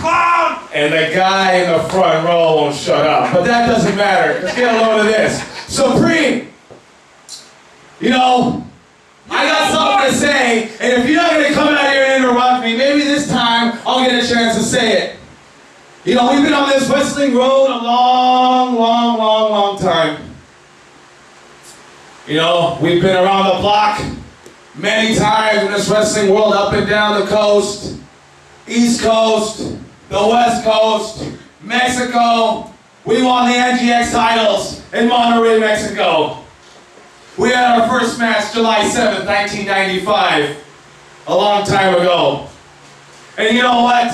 clown! And the guy in the front row won't shut up. But that doesn't matter. Let's get a load of this. Supreme. You know, I got something to say, and if you're not going to come out here and interrupt me, maybe this time I'll get a chance to say it. You know, we've been on this wrestling road a long time. You know, we've been around the block many times in this wrestling world, up and down the coast, East Coast, the West Coast, Mexico. We won the NGX titles in Monterrey, Mexico. We had our first match July 7th, 1995, a long time ago. And you know what?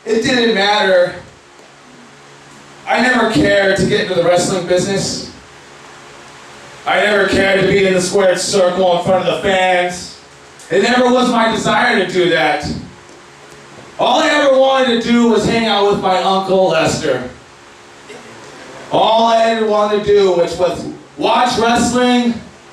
It didn't matter. I never cared to get into the wrestling business. I never cared to be in the squared circle in front of the fans. It never was my desire to do that. All I ever wanted to do was hang out with my Uncle Lester. All I ever wanted to do, which was watch wrestling,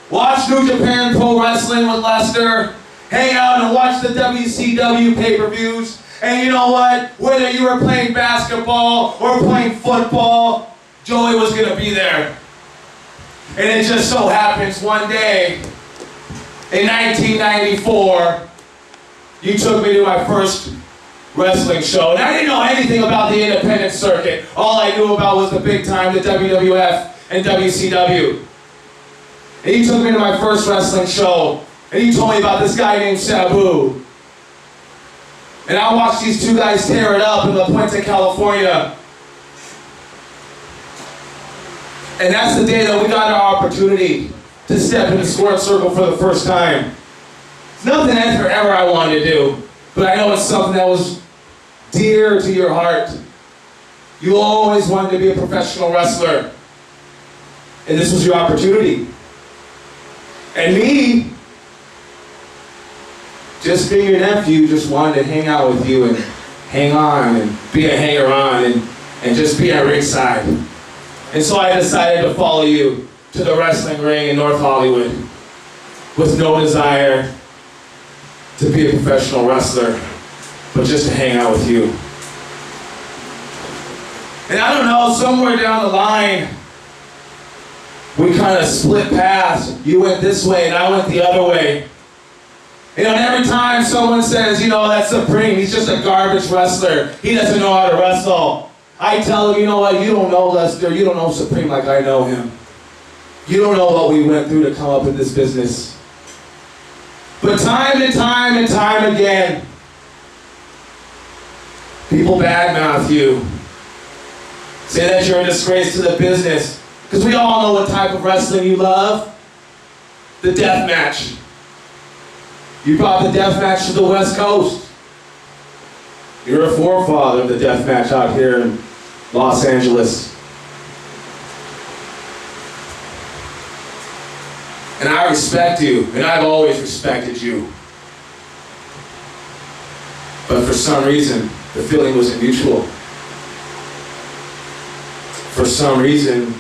watch New Japan Pro Wrestling with Lester, hang out and watch the WCW pay-per-views. And you know what? Whether you were playing basketball or playing football, Joey was going to be there. And it just so happens one day, in 1994, you took me to my first wrestling show. And I didn't know anything about the independent circuit. All I knew about was the big time, the WWF and WCW. And you took me to my first wrestling show, and you told me about this guy named Sabu. And I watched these two guys tear it up in La Puente, California. And that's the day that we got our opportunity to step in the squared circle for the first time. It's nothing that forever I wanted to do, but I know it's something that was dear to your heart. You always wanted to be a professional wrestler. And this was your opportunity. And me, just being your nephew, just wanted to hang out with you and hang on and be a hanger-on and just be at ringside. And so I decided to follow you to the wrestling ring in North Hollywood with no desire to be a professional wrestler, but just to hang out with you. And I don't know, somewhere down the line, we kind of split paths. You went this way and I went the other way. You know, and every time someone says, you know, that's Supreme, he's just a garbage wrestler. He doesn't know how to wrestle. I tell him, you know what, you don't know Lester, you don't know Supreme like I know him. You don't know what we went through to come up in this business. But time and time again, people badmouth you. Say that you're a disgrace to the business. Because we all know what type of wrestling you love. The death match. You brought the death match to the West Coast. You're a forefather of the death match out here in Los Angeles. And I respect you, and I've always respected you. But for some reason, the feeling wasn't mutual. For some reason,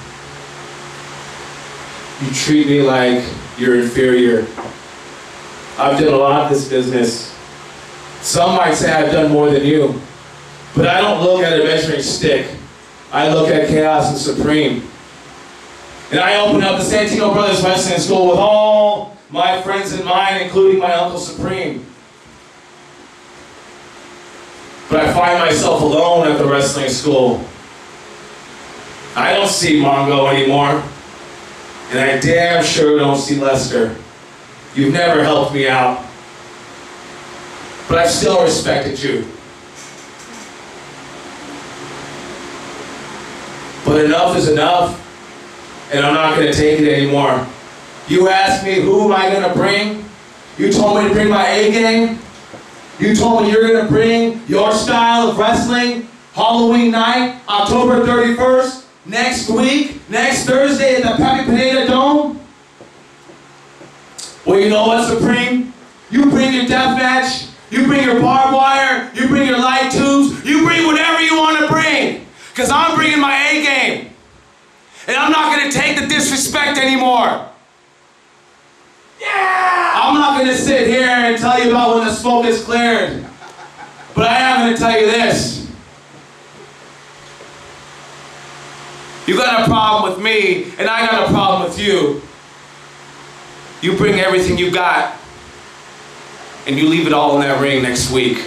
you treat me like you're inferior. I've done a lot of this business. Some might say I've done more than you. But I don't look at a measuring stick. I look at Kaos and Supreme. And I opened up the Santino Brothers Wrestling School with all my friends in mind, including my Uncle Supreme. But I find myself alone at the wrestling school. I don't see Mongo anymore. And I damn sure don't see Lester. You've never helped me out. But I've still respected you. But enough is enough, and I'm not going to take it anymore. You asked me, who am I going to bring? You told me to bring my A game. You told me you're going to bring your style of wrestling Halloween night, October 31st, next week, next Thursday at the Pappy Pineda Dome. Well, you know what, Supreme? You bring your death match, you bring your barbed wire, you bring your light tubes, you bring whatever you want to bring. Because I'm bringing my A game. And I'm not going to take the disrespect anymore. Yeah! I'm not going to sit here and tell you about when the smoke is cleared. But I am trying to tell you this. You got a problem with me, and I got a problem with you. You bring everything you got, and you leave it all in that ring next week.